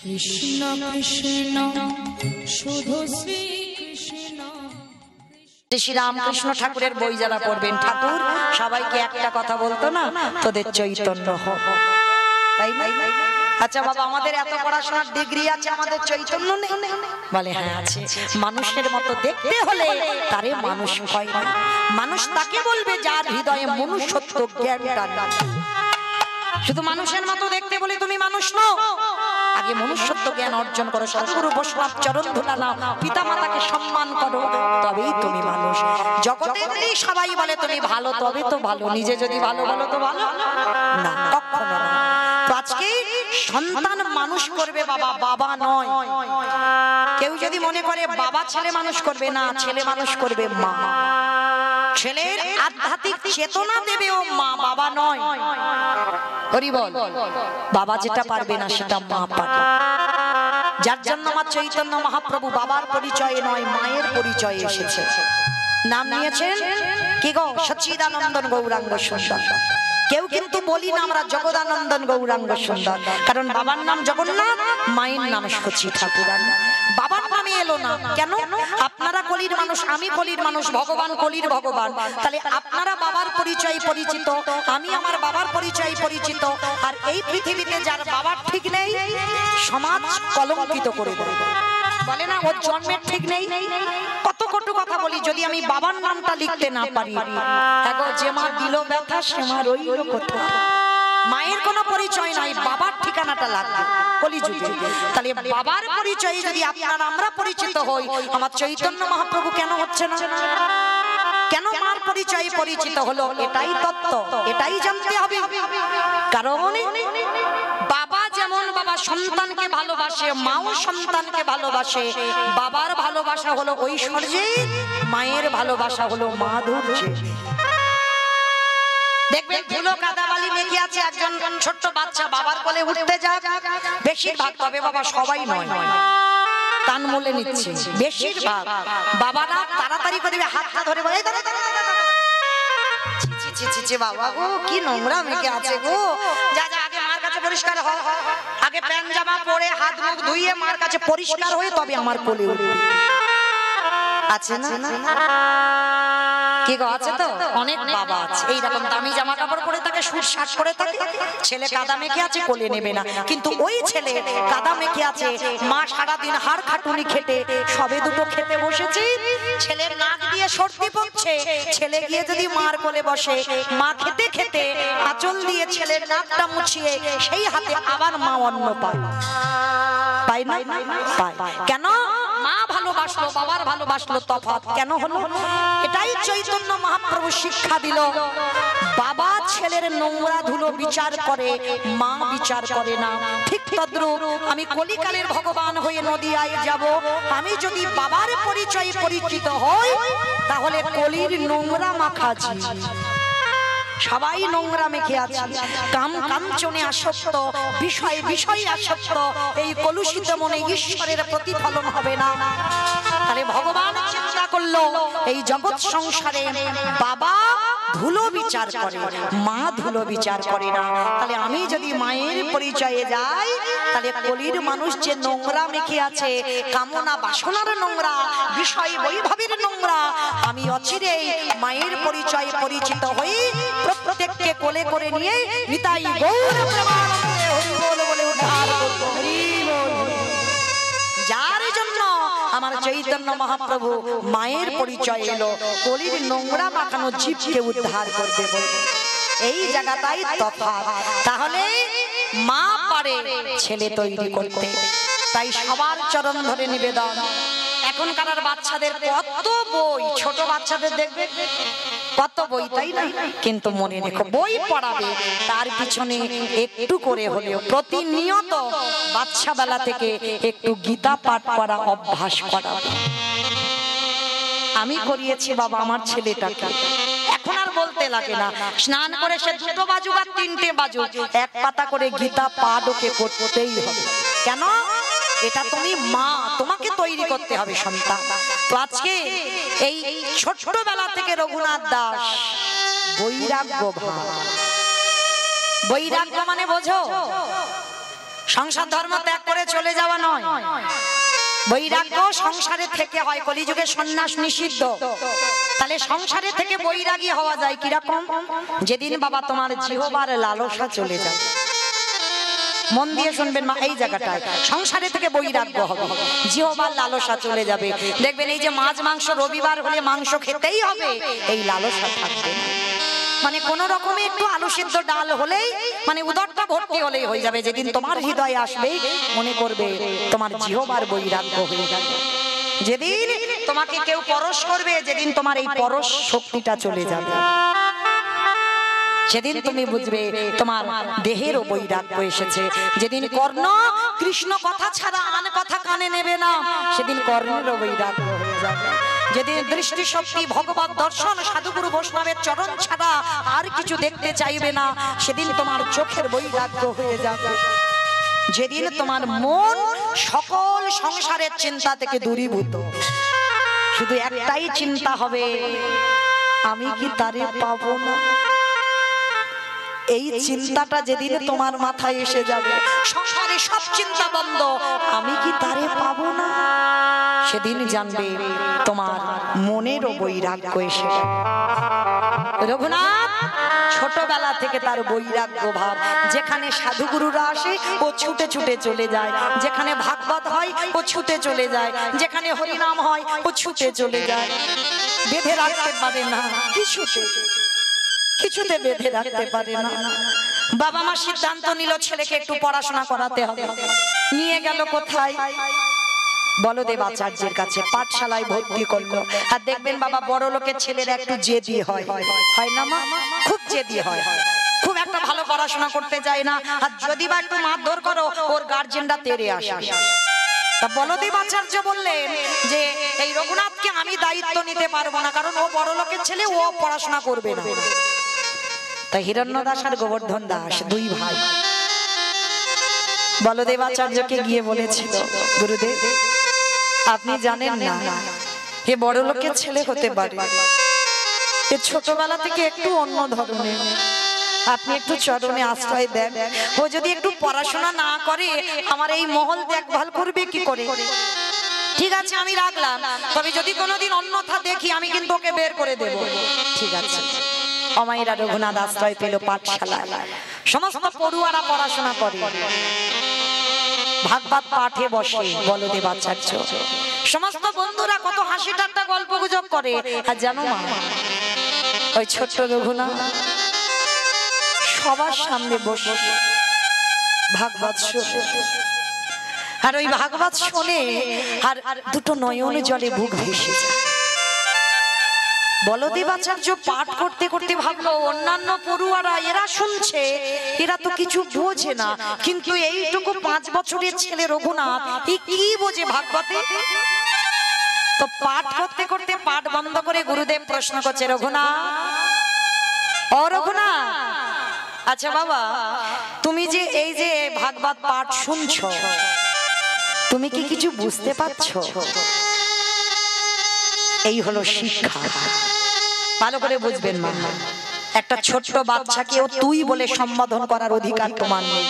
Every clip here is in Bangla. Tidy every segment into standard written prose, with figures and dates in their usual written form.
কৃষ্ণ কৃষ্ণ শুধু শ্রী কৃষ্ণ। শ্রী রামকৃষ্ণ ঠাকুরের বই যারা পড়বেন, ঠাকুর সবাইকে একটা কথা বলতো না, তোদের চৈতন্য হোক, তাই না? আচ্ছা বাবা, আমাদের এত পড়াশোনার ডিগ্রি আছে, আমাদের চৈতন্য নেই? বলে হ্যাঁ আছে। মানুষের মতো দেখতে হলে তারে মানুষ হয় না। মানুষ তাকে বলবে যার হৃদয়ে মনুষ্যত্ব জ্ঞানটা নেই। শুধু মানুষের মতো দেখতে বলে তুমি মানুষ নও, আগে মনুষ্যত্ব জ্ঞান অর্জন করো, সদ্গুরু বৈষ্ণব চরণ ধুলা নাও, পিতা মাতাকে সম্মান করো, তবেই তুমি মানুষ। জগতে যদি সবাই বলে তুমি ভালো, তবে তো ভালো। নিজে যদি ভালো বলো তো ভালো না, কখনো না। তো আজকে সন্তান মানুষ করবে বাবা, বাবা নয়। কেউ যদি মনে করে বাবা ছেলে মানুষ করবে, না, ছেলে মানুষ করবে মা। ছেলের আধ্যাত্মিক চেতনা দেবে ও মা, বাবা নয়। হরি বল। বাবা যেটা পারবে না সেটা মা পারবে। যার জন্য আমার চৈতন্য মহাপ্রভু বাবার পরিচয়ে নয়, মায়ের পরিচয়ে এসেছে। নাম নিয়েছেন কি গো? সচ্চিদানন্দন গৌরাঙ্গ সুন্দর। কেউ কিন্তু বলি না আমরা জগদানন্দন গৌরাঙ্গ সুন্দর, কারণ বাবার নাম জগন্নাথ, মায়ের নাম সচি ঠাকুরানী। বাবার নামে এলো না কেন? আপনারা কলির মানুষ, আমি কলির মানুষ, ভগবান কলির ভগবান। তাহলে আপনারা বাবার পরিচয় পরিচিত, আমি আমার বাবার পরিচয় পরিচিত। আর এই পৃথিবীতে যার বাবার ঠিক নেই, সমাজ কলঙ্কিত করে দেবে। বলে না ওর জন্মের ঠিক নেই। কত কটু কথা বলি, যদি আমি বাবার নামটা লিখতে না পারি, দেখো যে মা দিল ব্যথা সে মা রইল কোথা। মায়ের কোনো পরিচয় নাই, বাবার ঠিকানাটা লাগবে কলিযুগে। তাহলে বাবার পরিচয়ে যদি আপনার আমরা পরিচিত হই, আমার চৈতন্য মহাপ্রভু কেন হচ্ছে না? কেন মার পরিচয় পরিচিত হলো? এটাই তত্ত্ব, এটাই জানতে হবে। কারণ বাবা যেমন বাবা সন্তানকে ভালোবাসে, মাও সন্তানকে ভালোবাসে। বাবার ভালোবাসা হলো ঐশ্বর্যে, মায়ের ভালোবাসা হলো মাধুর্যে। দেখবেন ধুলো কাদা বালি মেখে আছে একজন ছোট্ট বাচ্চা, বাবার কোলে উঠতে যাক, বেশিরভাগ, তবে বাবা সবাই নয়, কান মুলে নিচ্ছে বেশিরভাগ বাবারা, তাড়াতাড়ি করে হাতটা ধরে বলে বাবা গো কি নোংরা মেখে আছে গো, যা যা আগে মার কাছে পরিষ্কার হ, আগে প্যান্ট জামা পরে হাত মুখ ধুইয়ে মার কাছে পরিষ্কার হয়ে তবে আমার কোলে উঠবে। আছে না? কি গো, আছে তো? অনেক বাবা আছে এইরকম দামি জামা কাপড় পরে থাকে, সুট শার্ট পরে থাকে, ছেলে কাদা মেখে আছে, কোলে নেবে না। কিন্তু ওই ছেলে কাদা মেখে আছে, মা সারাদিন হাড় খাটুনি খেটে সবে দুটো খেতে বসেছি, ছেলের নাক দিয়ে সর্দি পড়ছে, ছেলে গিয়ে যদি মার কোলে বসে, মা খেতে খেতে আঁচল দিয়ে ছেলের নাকটা মুছিয়ে সেই হাতে আবার মা অন্ন পায়, পায় না? পায়। কেন? মা ভালোবাসলো, বাবার ভালোবাসলো, তফাৎ কেন হলো? এটাই চৈতন্য মহাপ্রভু শিক্ষা দিল। বাবা ছেলের নোংরা ধুলো বিচার করে, মা বিচার করে না। ঠিক তদ্রূপ আমি কলিকালের ভগবান হয়ে নদিয়ায় যাব, আমি যদি বাবার পরিচয় পরিচিত হই, তাহলে কলির নোংরা মাখাছি, সবাই নোংরা মেখে আছে, কাম কাঞ্চনে আসক্ত, বিষয় বিষয় আসক্ত, এই কলুষিত মনে ঈশ্বরের প্রতিফলন হবে না। তাহলে ভগবান চিন্তা করলো এই জগৎ সংসারে বাবা ধুলো বিচার করে, মা ধুলো বিচার করে না। তাহলে আমি যদি মায়ের পরিচয়ে যাই, তাহলে কলির মানুষ যে নোংরা মেখে আছে, কামনা বাসনার নোংরা, বিষয় বৈভবের নোংরা, আমি অচিরেই মায়ের পরিচয়ে পরিচিত হই, প্রত্যেককে কোলে করে নিয়ে নিতাই গৌর প্রেমানন্দে হরি বল বলে উদ্ধার করব। যার জন্য আমার চৈতন্য মহাপ্রভু মায়ের পরিচয় এলো, কলির নোংরা মাখানো জীবকে উদ্ধার করবে বলে। এই জায়গাটাই তফাৎ। তাহলে মা পারে ছেলে তৈরি করতে, তাই সবার চরণ ধরে নিবেদন। এখনকার বাচ্চাদের কত বই, ছোট বাচ্চাদের দেখবে কত বই, তাই না? কিন্তু মনে রেখো, বই পড়াবে, তার পিছনে একটু করে হলেও প্রতিনিয়ত বাচ্চা বেলা থেকে একটু গীতা পাঠ করা অভ্যাস করা। আমি করিয়েছি বাবা আমার ছেলেটাকে, এখন আর বলতে লাগে না, স্নান করে সে 2টো বাজুক আর 3টে বাজুক, এক পাতা করে গীতা পাঠ ওকে করতেই হবে। কেন? এটা তুমি মা, তোমাকে তৈরি করতে হবে সন্তান। তো আজকে এই ছোটবেলা থেকে রঘুনাথ দাস বৈরাগ্য ভাব, বৈরাগ্য মানে বোঝো, সংসার ধর্ম ত্যাগ করে চলে যাও বৈরাগ্য সংসারে থেকে হয়, কলিযুগে সন্ন্যাস নিষিদ্ধ। তাহলে সংসারে থেকে বৈরাগী হওয়া যায় কিরকম? যেদিন বাবা তোমার জিহ্বার লালসা চলে যায়, মন দিয়ে শুনবেন মা, এই জায়গাটায় সংসারে থেকে বৈরাগ্য হবে, জিহ্বার লালসা চলে যাবে। দেখবেন এই যে মাছ মাংস রবিবার হলে মাংস খেতেই হবে, এই লালসা থাকবে না। মানে কোন রকমে একটু আলু সিদ্ধ ডাল হলেই, মানে উদরটা ভর্তি হলেই হয়ে যাবে। যেদিন তোমার হৃদয়ে আসবে, মনে করবে তোমার জিহ্বার বৈরাগ্য হয়ে যাবে। যেদিন তোমাকে কেউ পরশ করবে, যেদিন তোমার এই পরশ শক্তিটা চলে যাবে, সেদিন তুমি বুঝবে তোমার দেহেরও বৈরাগ্য এসেছে। যেদিন কর্ণ কৃষ্ণ কথা ছাড়া আন কথা কানে নেবে না, সেদিন কর্ণেরও বৈরাগ্য হয়ে যাবে। যেদিন দৃষ্টি শক্তি, ভগবত দর্শন, সাধুগুরু বৈষ্ণবের চরণ ছাড়া আর কিছু দেখতে চাইবে না, সেদিন তোমার চোখের বৈরাগ্য হয়ে যাবে। যেদিন তোমার মন সকল সংসারের চিন্তা থেকে দূরীভূত, শুধু একটাই চিন্তা হবে, আমি কি তারে পাবো না। এই চিন্তাটা যেদিন তোমার মাথায় এসে যাবে, সংসারে সব চিন্তা বন্ধ, আমি কি তারে পাবো না, সেদিন জানবে তোমার মনেরও বৈরাগ্য এসে যাবে। রঘুনাথ ছোটবেলা থেকে তার বৈরাগ্য ভাব, যেখানে সাধুগুরুরা আসে ও ছুটে ছুটে চলে যায়, যেখানে ভাগবত হয় ও ছুটে চলে যায়, যেখানে হরিনাম হয় ও ছুটে চলে যায়। বেঁধে রাখতে পারে না, কিছুতে বেঁধে রাখতে পারে না। বাবা মা সিদ্ধান্ত নিল ছেলেকে একটু পড়াশোনা করাতে হবে। নিয়ে গেল কোথায়? বলদেব আচার্যের কাছে, পাঠশালায় ভর্তি করলো। আর দেখবেন বাবা, বড় লোকের ছেলেরা একটু জেদি হয়, হয় না মা? খুব জেদি হয়, খুব একটা ভালো পড়াশোনা করতে চায় না। আর যদি বা একটু মারধর করো, ওর গার্জেনরা তেড়ে আসে। তা বলদেব আচার্য বললেন যে এই রঘুনাথকে আমি দায়িত্ব নিতে পারবো না, কারণ ও বড় লোকের ছেলে, ও পড়াশোনা করবে না। তাই হিরণ্য দাস আর গোবর্ধন দাস দুই ভাই বলদেব আচার্যকে গিয়ে বলেছিল, গুরুদেব আপনি জানেন না, এ বড় লোকের ছেলে হতে পারে, এ ছোটবেলা থেকে একটু অন্য ধরনের, আপনি একটু চরণে আশ্রয় দেন। ও যদি একটু পড়াশোনা না করে, আমার এই মহল দেখভাল করবে কি করে? ঠিক আছে আমি রাখলাম, তবে যদি কোনোদিন অন্যথা দেখি, আমি কিন্তু ওকে বের করে দেব। ঠিক আছে। অমায়েরা রঘুনাথ আশ্রয় পেল পাঠশালায়। সমস্ত পড়ুয়ারা পড়াশোনা করে, ভাগবত পাঠে বসে বলদেব আচার্য। সমস্ত বন্ধুরা কত হাসি ঠাট্টা গল্প গুজব করে। আর জানো মা, ওই ছোট্ট রঘুনাথ সবার সামনে বসে ভাগবত শোনে। আর ওই ভাগবত শোনে, আর দুটো নয়ন জলে বুক ভেসে যায়। বলদেব আচার্য পাঠ করতে করতে ভাবলো, অন্যান্য পড়ুয়ারা এরা শুনছে, এরা তো কিছু বোঝে না, কিন্তু এইটুকু 5 বছরের ছেলে রঘুনাথ, কি বোঝে ভাগবতে? তো পাঠ করতে করতে পাঠ বন্ধ করে গুরুদেব প্রশ্ন করছে, রঘুনাথ, ও রঘুনাথ, আচ্ছা বাবা, তুমি যে এই যে ভাগবত পাঠ শুনছো, তুমি কি কিছু বুঝতে পারছো? এই হলো শিক্ষা। ভালো করে বুঝবেন মা, একটা ছোট্ট বাচ্চাকেও তুই বলে সম্বোধন করার অধিকার তোমার নেই।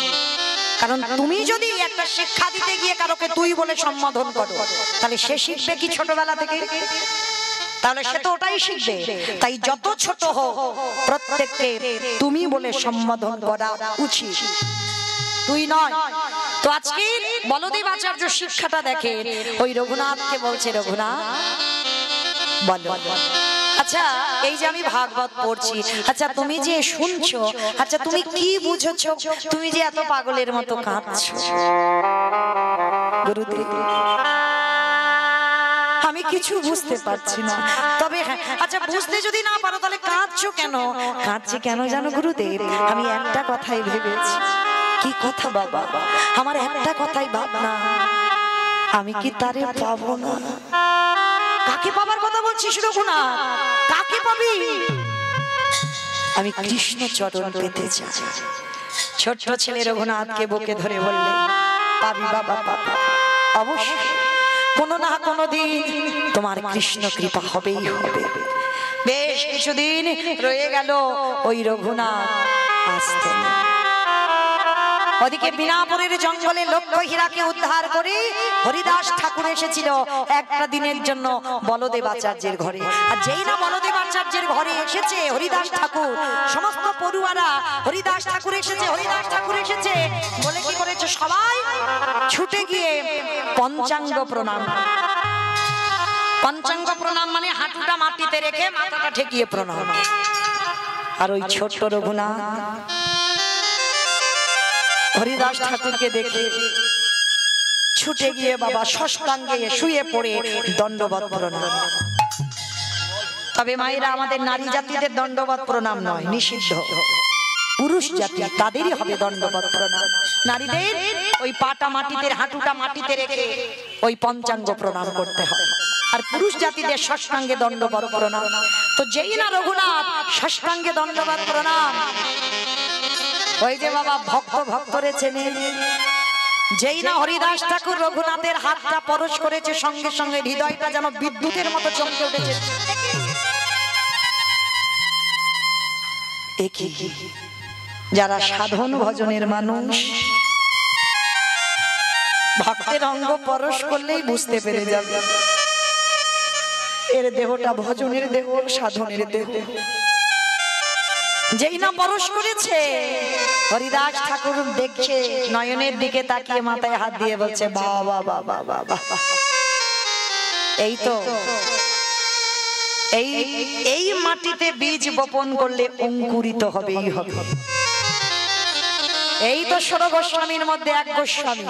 কারণ তুমি যদি একটা শিক্ষা দিতে গিয়ে কারোকে তুই বলে সম্বোধন করো, তাহলে সে শিখবে কি ছোটবেলা থেকে? তাহলে সে তো ওটাই শিখবে। তাই যত ছোট হোক, প্রত্যেককে তুমি বলে সম্বোধন করা উচিত, তুই নয়। তো আজকে বলদেব আচার্য শিক্ষাটা দেখে, ওই রঘুনাথকে বলছে, রঘুনাথ বলো, আচ্ছা এই যে আমি ভাগবত পড়ছি, আচ্ছা তুমি যে শুনছো, আচ্ছা তুমি কি বুঝেছো? তুমি যে এত পাগলের মতো কাঁদছো? গুরুদেব আমি কিছু বুঝতে পারছি না, তবে হ্যাঁ, আচ্ছা বুঝতে যদি না পারো তাহলে কাঁদছো কেন? কাঁদছি কেন জানো গুরুদেব? আমি একটা কথাই ভেবেছি। কি কথা বাবা? আমার একটা কথাই ভাবনা, আমি কি তারে পাবো না? কাকে পাবার কথা বলছিস রঘুনাথ? কাকে পাবি? আমি কৃষ্ণ চরণ পেতে চাই। ছোট্ট ছেলে রঘুনাথকে বুকে ধরে বললে, পাবি বাবা, পাবি অবশ্যই, কোনো না কোনো দিন তোমার কৃষ্ণ কৃপা হবেই হবে। বেশ কিছুদিন রয়ে গেল, ওই রঘুনাথ আসতো না। ওদিকে বিনাপুরের জঙ্গলে লক্ষ্য হীরাকে উদ্ধার করে হরিদাস ঠাকুর এসেছিল একটা দিনের জন্য বলদেবাচার্যের ঘরে। আর যেই না বলদেবাচার্যের ঘরে এসেছে হরিদাস ঠাকুর, সমস্ত পড়ুয়ারা হরিদাস ঠাকুর এসেছে, হরিদাস ঠাকুর এসেছে বলে কি করেছে, সবাই ছুটে গিয়ে পঞ্চাঙ্গ প্রণাম। পঞ্চাঙ্গ প্রণাম মানে হাঁটুটা মাটিতে রেখে মাথাটা ঠেকিয়ে প্রণাম। আর ওই ছোট্ট রঘুনাথ হরিদাস ঠাকুরকে দেখে ছুটে গিয়ে বাবা ষষ্ঠাঙ্গে শুয়ে পড়ে দণ্ডবত প্রণাম। তবে মায়েরা, আমাদের নারী জাতিদের দণ্ডবত প্রণাম নয়, নিষিদ্ধ। পুরুষ জাতি তাদেরই হবে দণ্ডবত প্রণাম। নারীদের ওই পাটা মাটিতে, হাঁটুটা মাটিতে রেখে ওই পঞ্চাঙ্গ প্রণাম করতে হয়। আর পুরুষ জাতিদের ষষ্ঠাঙ্গে দণ্ডবত প্রণাম। তো যেই না রঘুনাথ ষষ্ঠাঙ্গে দণ্ডবত প্রণাম, ওই যে বাবা ভক্তরে চেনে, যেই না হরিদাস ঠাকুর রঘুনাথের হাতটা পরশ করেছে, সঙ্গে সঙ্গে হৃদয়টা যেন বিদ্যুতের মতো চমকে উঠেছে। যারা সাধন ভজনের মানুষ, ভক্তের অঙ্গ পরশ করলেই বুঝতে পেরে যাবে এর দেহটা ভজনের দেহ, সাধনের দেহ। যেই না পরশ করেছে, হরিদাস ঠাকুর দেখছে, নয়নের দিকে তাকিয়ে মাথায় হাত দিয়ে বলছে, বাবা বাবা বাবা, এই তো এই মাটিতে বীজ বপন করলে অঙ্কুরিত হবেই হবে। এই তো ষোড় গোস্বামীর মধ্যে এক গোস্বামী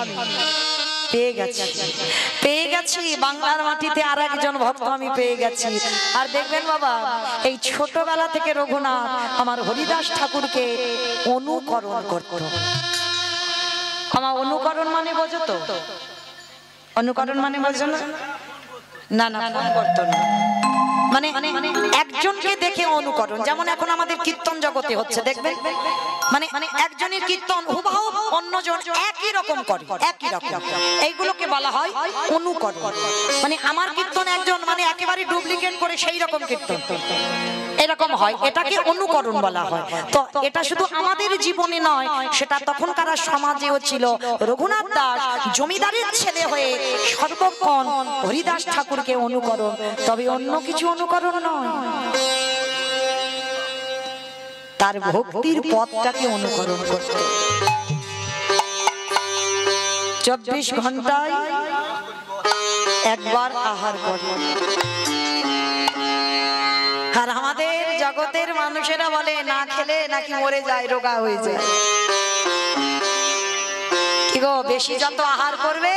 পেয়ে গেছি, বাংলার মাটিতে আর একজন ভক্ত আমি পেয়ে গেছি। আর দেখবেন বাবা, এই ছোটবেলা থেকে রঘুনাথ আমার হরিদাস ঠাকুরকে অনুকরণ করত। আমার অনুকরণ মানে বোঝো তো? অনুকরণ মানে বোঝো না? না না, ফোন করতো না, মানে একজনকে দেখে অনুকরণ। যেমন এখন আমাদের কীর্তন জগতে হচ্ছে, দেখবেন মানে একজনের কীর্তন হুবহু অন্যজন একই রকম করে, একই রকম, এইগুলোকে বলা হয় অনুকরণ। মানে আমার কীর্তন একজন মানে একেবারে ডুপ্লিকেট করে সেই রকম কীর্তন এরকম হয়, এটাকে অনুকরণ বলা হয়। তো এটা শুধু আমাদের জীবনে নয়, সেটা তখনকার সমাজেও ছিল। রঘুনাথ দাস জমিদারের ছেলে হয়ে সর্বক্ষণ হরিদাস ঠাকুরকে অনুকরণ, তবে অন্য কিছু অনুকরণ নয়, তার ভক্তির পথটাকে অনুকরণ করতে। 24 ঘন্টায় একবার আহার করে। আর আমাদের জগতের মানুষেরা বলে না খেলে নাকি মরে যায়, রোগা হয়ে যায়। কি গো, বেশি যত আহার করবে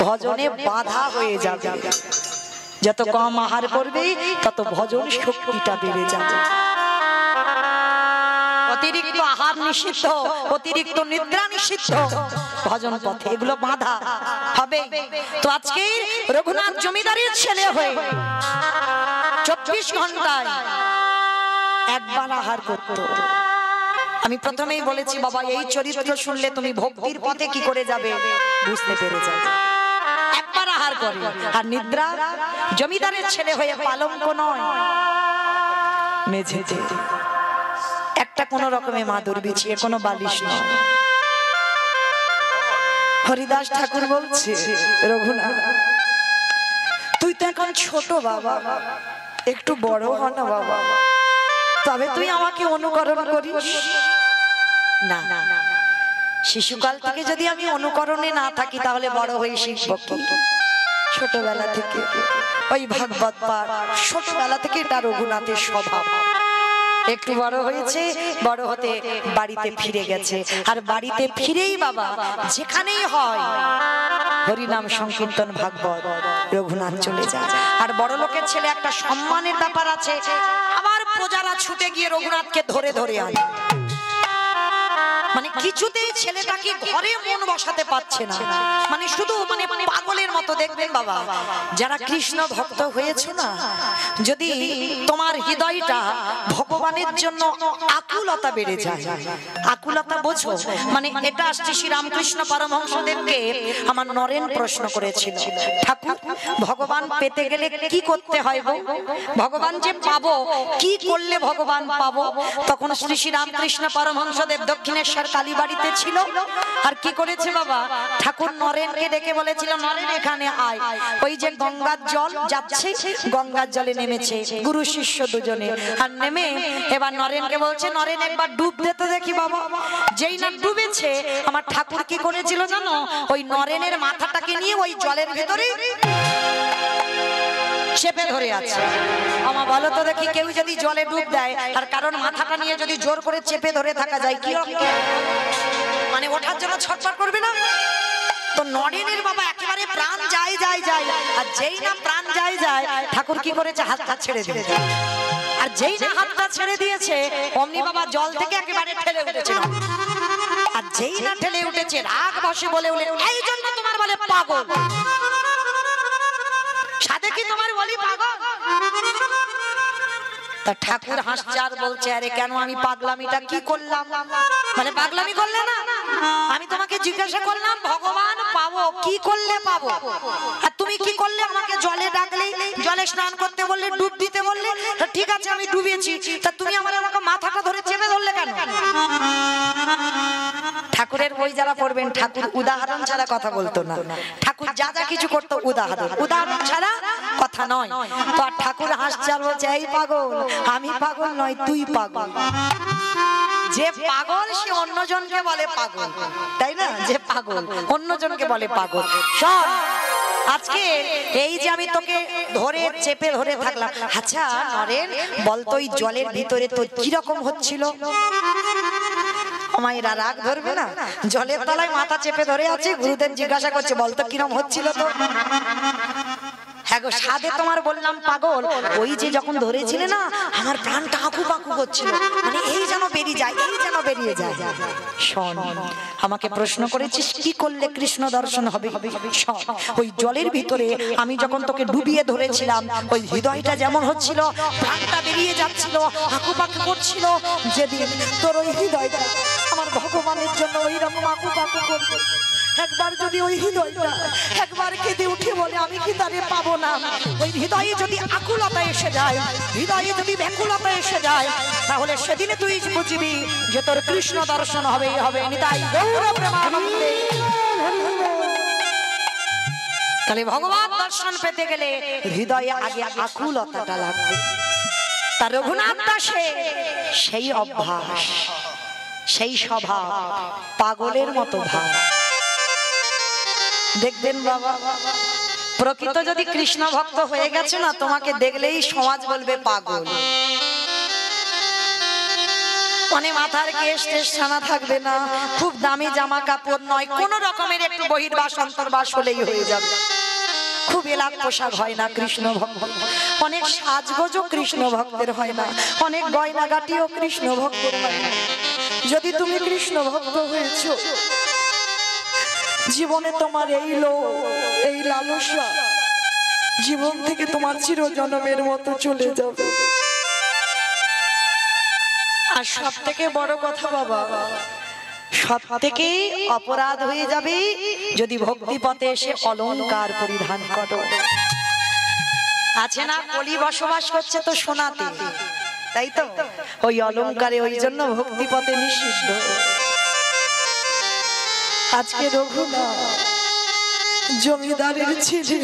ভজনে বাধা হয়ে যাবে, যত কম আহার করবে তত ভজন শক্তিটা বেড়ে যাবে। অতিরিক্ত আহার নিষিদ্ধ, অতিরিক্ত নিদ্রা নিষিদ্ধ, ভজন পথে এগুলো বাধা হবে। তো আজকে রঘুনাথ জমিদারের ছেলে হয়ে 24 ঘন্টায় একবার আহার করত। আমি প্রথমেই বলেছি বাবা, এই চরিত্র শুনলে তুমি ভক্তির পথে কি করে যাবে বুঝতে পেরে যাবে। একবার আহার করে। আর নিদ্রা, জমিদারের ছেলে হয়ে পালঙ্ক নয়, মেঝেতে একটা কোন রকমে মাদুর বিছিয়ে, কোনো বালিশ নয়। হরিদাস ঠাকুর বলছে, রঘুনাথ তুই তো এখন ছোট বাবা, একটু বড় হ না বাবা, তবে তুই আমাকে অনুকরণ করিস না। শিশুকাল থেকে যদি আমি অনুকরণে না থাকি তাহলে বড় হয়ে শিখব কি? ছোটবেলা থেকে ওই ভাগবত পাঠ, ছোটবেলা থেকে এটা রঘুনাথের স্বভাব। একটু বড় হয়েছে, বড় হতে বাড়িতে ফিরে গেছে। আর বাড়িতে ফিরেই বাবা যেখানেই হয় হরিনাম সংকীর্তন ভাগবত, রঘুনাথ চলে যায়। আর বড় লোকের ছেলে একটা সম্মানের ব্যাপার আছে, আবার প্রজারা ছুটে গিয়ে রঘুনাথকে ধরে ধরে আনে। মানে কিছুতেই ছেলেটাকে ঘরে মন বসাতে পারছে না, মানে শুধু মানে পাগলের মতো। দেখবেন বাবা, যারা কৃষ্ণ ভক্ত হয়েছে না, যদি তোমার হৃদয়টা ভগবানের জন্য আকুলতা বেড়ে যায়, আকুলতা বোঝো, মানে এটা আসছে শ্রী রামকৃষ্ণ পরমহংসদেবকে আমার নরেন প্রশ্ন করেছিল, ঠাকুর ভগবান পেতে গেলে কি করতে হয় গো? ভগবান যে পাবো কি করলে ভগবান পাবো? তখন শ্রী শ্রী রামকৃষ্ণ পরমহংসদেব দক্ষিণেশ্বর কালীবাড়িতে ছিল। ছিল। আর কি করেছে বাবা, ঠাকুর নরেনকে ডেকে বলেছিল নরেন এখানে আয়। ওই যে গঙ্গার জল যাচ্ছে, গঙ্গার জলে নেমেছে গুরু শিষ্য দুজনে। আর নেমে এবার নরেনকে বলছে নরেন একবার ডুব দিতে দেখি বাবা। যেই না ডুবেছে, আমার ঠাকুর কি করেছিল জানো, ওই নরেনের মাথাটাকে নিয়ে ওই জলের ভেতরে চেপে ধরে আছে। আমা বলো তো দেখি, কেউ যদি জলে ডুব দেয় আর কারণ মাথাটা নিয়ে যদি জোর করে চেপে ধরে থাকা যায়, কি মানে ওঠার জন্য ছটফট করবে না? তো নরেনের বাবা একেবারে প্রাণ যায় যায় যায়। আর যেই না প্রাণ যায় যায়, ঠাকুর কি করেছে, হাতটা ছেড়ে দিয়েছে। আর যেই না হাতটা ছেড়ে দিয়েছে, অমনি বাবা জল থেকে একেবারে ঠেলে উঠেছে। আর যেই না ঠেলে উঠেছে, রাগ বসে বলে উঠে, এই জন্য তোমার বলে পাগল। সাথে কি তোমার বলি পাগল? তা ঠাকুর হাসছে আর বলছে, আরে কেন আমি পাগলামিটা কি করলাম? মানে পাগলামি করলে না, আমি তোমাকে জিজ্ঞাসা করলাম ভগবান পাবো, কি করলে পাবো? আর তুমি কি করলে? আমাকে জলে ডাকলে, জলে স্নান করতে বললে, ডুব দিতে বললে, ঠিক আছে আমি ডুবেছি, তা তুমি আমাকে মাথাটা ধরে চেপে ধরলে কেন? ঠাকুরের বই যারা পড়বেন, ঠাকুর উদাহরণ ছাড়া কথা বলতো না। ঠাকুর যা যা কিছু করতো উদাহরণ ছাড়া কথা নয়। তো ঠাকুর হাসছে আর বলছে, এই পাগল, আমি পাগল নয়, তুই পাগল। যে পাগল সে অন্যজনকে বলে পাগল, তাই না? যে পাগল অন্যজনকে বলে পাগল। শোন, আজকে এই যে আমি তোকে ধরে চেপে ধরে থাকলাম, আচ্ছা নরেন বলতো ওই জলের ভিতরে তো কিরকম হচ্ছিল? মায়েরা রাগ ধরবে না? জলের তলায় মাথা চেপে ধরে আছে, গুরুদেব জিজ্ঞাসা করছে বলতো কিরকম হচ্ছিল? তো হ্যাঁ গো, সাধে তোমার বললাম পাগল, ওই যে যখন ধরেছিলে না, আমার প্রাণটা আঁকু পাকু করছিল, মানে এই যেন বেরিয়ে যায়, এই যেন বেরিয়ে যায়। শোন, আমাকে প্রশ্ন করেছিস কি করলে কৃষ্ণ দর্শন হবে? শোন, ওই জলের ভিতরে আমি যখন তোকে ডুবিয়ে ধরেছিলাম, ওই হৃদয়টা যেমন হচ্ছিল, প্রাণটা বেরিয়ে যাচ্ছিল, আঁকু পাকু করছিল, যেদিন তোর ওই হৃদয়টা আমার ভগবানের জন্য ওই রকম আঁকু পাকু করবে, একবার যদি ওই হৃদয়টা একবার কেঁদে উঠে বলে আমি কি তারে পাবো না, ওই হৃদয়ে যদি আকুলতা এসে যায়, হৃদয়ে যদি ব্যাকুলতা এসে যায়, তাহলে সেদিনে তুই বুঝবি যে তোর কৃষ্ণ দর্শন হবেই হবে। নিতাই গৌর প্রেমানন্দে। তাহলে ভগবান দর্শন পেতে গেলে হৃদয়ে আগে আকুলতাটা লাগবে। তার রঘুনাথ দাসে সেই অভ্যাস, সেই স্বভাব, পাগলের মতো ভাব। দেখবেন বাবা, প্রকৃত যদি কৃষ্ণ ভক্ত হয়ে গেছে না, তোমাকে দেখলেই সমাজ বলবে পাগল। মানে মাথার কেশ টেশ ছানা থাকবে না, খুব দামি জামা কাপড় নয়, কোন রকমের একটু বহির্বাস অন্তর্বাস হলেই হয়ে যাবে। খুব এলাক পোশাক হয় না কৃষ্ণ ভক্ত, অনেক সাজগোজও কৃষ্ণ ভক্তের হয় না, অনেক গয়নাগাটিও কৃষ্ণ ভক্তের হয় না। যদি তুমি কৃষ্ণ ভক্ত হয়েছো, জীবনে তোমার এই লোভ, এই লালসা জীবন থেকে তোমার চিরজন্মের মতো চলে যাবে। আর সব থেকে বড় কথা বাবা, সব থেকে অপরাধ হয়ে যাবে যদি ভক্তি পথে এসে অলংকার পরিধান করো। আছে না, কলি বসবাস করছে তো সোনাতে, তাই তো ওই অলংকারে, ওই জন্য ভক্তি পথে নিষিদ্ধ। আজকে রঘুনাথ জমিদারের ছেলে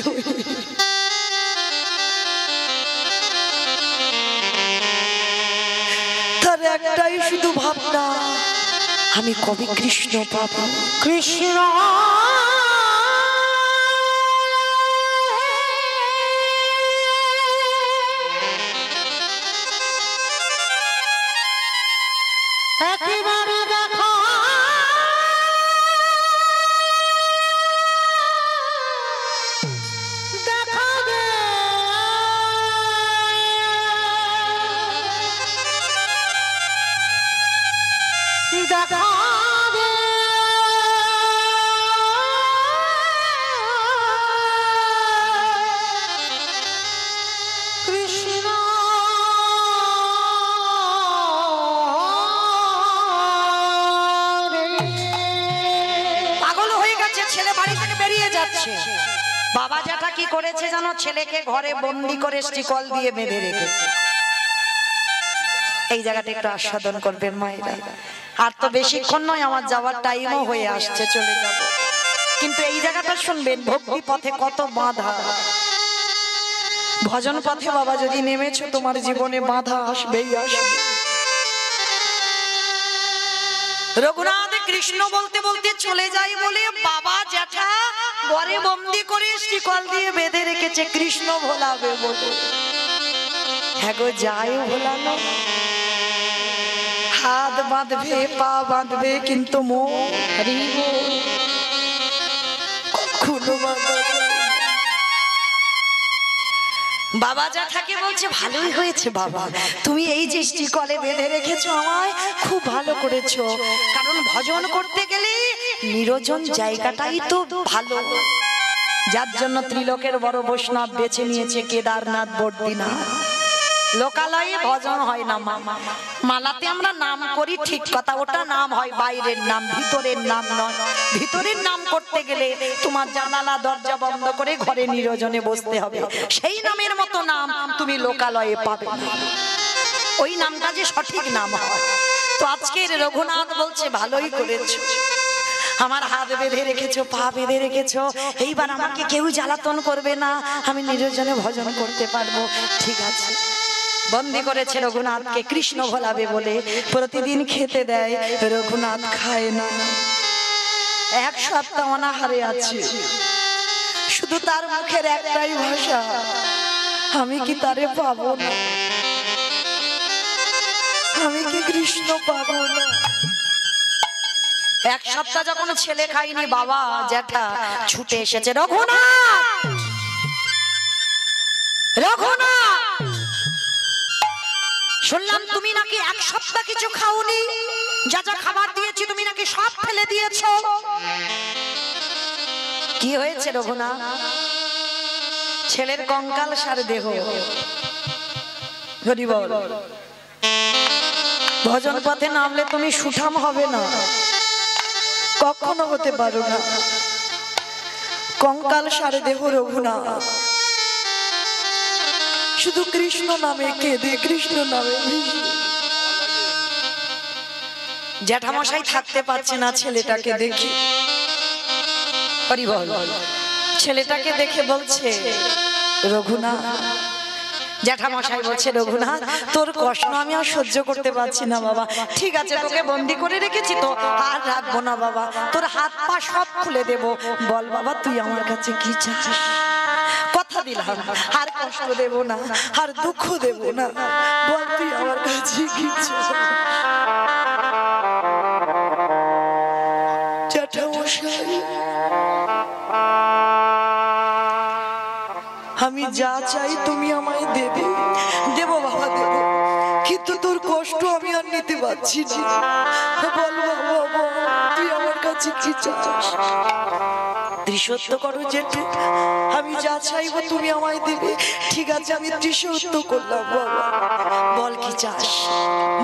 তার একটাই শুধু ভাবনা, আমি কবে কৃষ্ণ পাবো। কৃষ্ণ একেবারে দেখা বাবা যেটা কি করেছে জানো, ছেলেকে ঘরে বন্দি করে শিকল দিয়ে বেঁধে রেখেছে। এই জায়গাটা একটু আস্বাদন করবেন মায়েরা। আর তো বেশিক্ষণ নয়, আমার যাওয়ার টাইমও হয়ে আসছে, চলে যাব। কিন্তু এই জায়গাটা শুনবেন, ভক্তি পথে কত বাধা। ভজন পথে বাবা যদি নেমেছো, তোমার জীবনে বাধা আসবেই আসবে। রঘুনাথ কৃষ্ণ বলতে বলতে চলে যায় বলে বাবা জ্যাঠা ঘরে বন্দি করে শিকল দিয়ে বেঁধে রেখেছে, কৃষ্ণ ভোলাবে বলে। হ্যাঁ গো, যায় ভোলানো, হাত বাঁধবে পা বাঁধবে, কিন্তু বাবা জ্যাঠাকে বলছে, ভালোই হয়েছে বাবা, তুমি এই যে শিকলে বেঁধে রেখেছো আমায়, খুব ভালো করেছো। কারণ ভজন করতে গেলে নিরজন জায়গাটাই তো ভালো, যার জন্য ত্রিলোকের বড় বৈষ্ণব বেছে নিয়েছে কেদারনাথ বদ্রীনাথ। লোকালয়ে ভজন হয় না, মালাতে আমরা নাম করি ঠিক কথা, ওটা নাম হয় বাইরের নাম, ভিতরের নাম নয়। ভিতরের নাম করতে গেলে তোমার জানালা দরজা বন্ধ করে ঘরে নিরজনে বসতে হবে, সেই নামের মতো নাম তুমি লোকালয়ে পাবে না, ওই নামটা যে সঠিক নাম হয়। তো আজকের রঘুনাথ বলছে, ভালোই করেছো, আমার হাত বেঁধে রেখেছো, পা বেঁধে রেখেছো, এইবার আমাকে কেউ জ্বালাতন করবে না, আমি নিরজনে ভজন করতে পারবো। ঠিক আছে, বন্দি করেছে রঘুনাথকে কৃষ্ণ ভোলাবে বলে, প্রতিদিন খেতে দেয়, রঘুনাথ খায় না। এক সপ্তাহ অনাহারে আছে, শুধু তার মুখের একটাই ভাষা, আমি কি তারে পাবো না, আমি কি কৃষ্ণ পাবো না। এক সপ্তাহ যখন ছেলে খাইনি, বাবা জ্যাঠা ছুটে এসেছে, রঘুনাথ, রঘুনাথ, শুনলাম তুমি নাকি এক সপ্তাহ কিছু খাওনি, যা যা খাবার দিয়েছি তুমি নাকি সব ফেলে দিয়েছো। কি হয়েছে রঘুনাথ? ছেলের কঙ্কাল সার দেহ, ভজন পথে নামলে তুমি সুঠাম হবে না, কখনো হতে পারো না। কঙ্কাল সারে দেহ রঘুনাথ, শুধু কৃষ্ণ নামে কেঁদে, কৃষ্ণ নামে। জ্যাঠামশাই থাকতে পারছে না ছেলেটাকে দেখে, ছেলেটাকে দেখে বলছে, রঘুনাথ, জ্যাঠামশাই বলছে, রঘুনাথ তোর কষ্ট আমি আর সহ্য করতে পারছি না বাবা, ঠিক আছে তোকে বন্দি করে রেখেছি তো আর রাখবো না বাবা, তোর হাত পা সব খুলে দেব, বল বাবা তুই আমার কাছে কি চাস। কথা দিলাম আর কষ্ট দেব না, আর দুঃখ দেব না, বল তুই আমার কাছে কি চাস। জ্যাঠামশাই আমি যা চাই তুমি আমায় দেবে, দেব বাবা দেব, কিন্তু তোর কষ্ট আমি আর নিতে পারছি না, বল বাবা তুই আমার কাছে কি চাস। ত্রিসত্য করো জেঠু, আমি যা চাইবো তুমি আমায় দেবে, ঠিক আছে আমি ত্রিসত্য করলাম বাবা, বল কি চাস।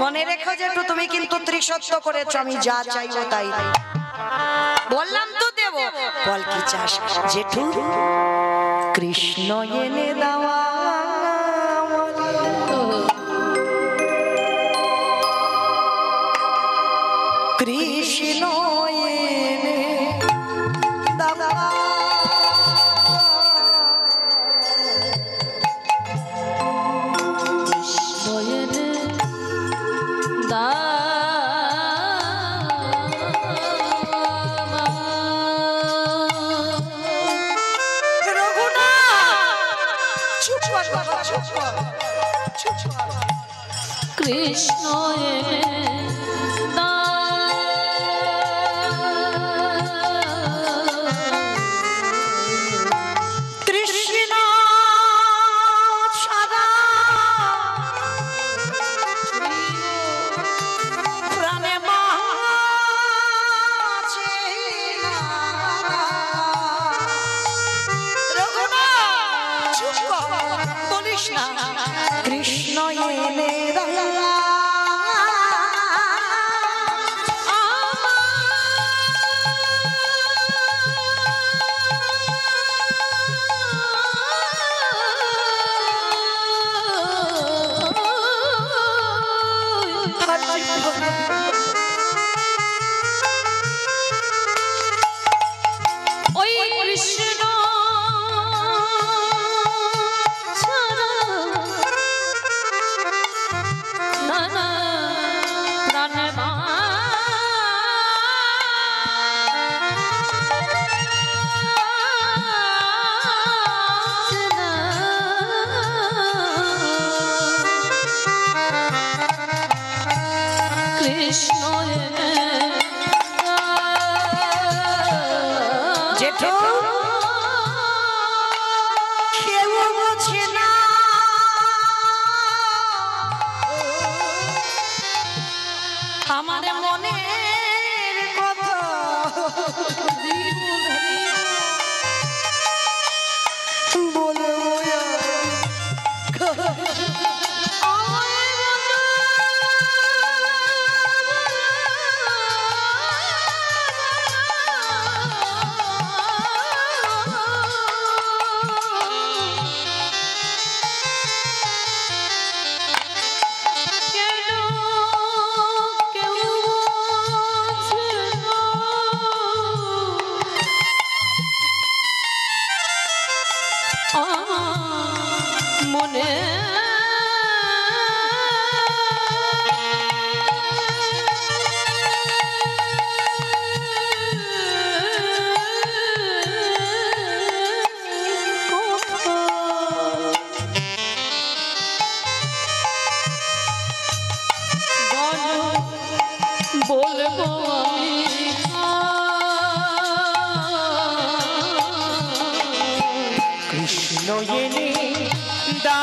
মনে রেখো জেঠু তুমি কিন্তু ত্রিসত্য করেছো, আমি যা চাইবো তাই বললাম তো দেব, বল কি চাস। জেঠু কৃষ্ণ এনে দেওয়া, কৃষ্ণ এনে দেওয়া, কৃষ্ণ কৃষ্ণ সাদা প্রাণে মাছে রঘুনাথ চুপ কর, বলিস না। কৃষ্ণ এনে মনে বলবো কৃষ্ণ এনে দা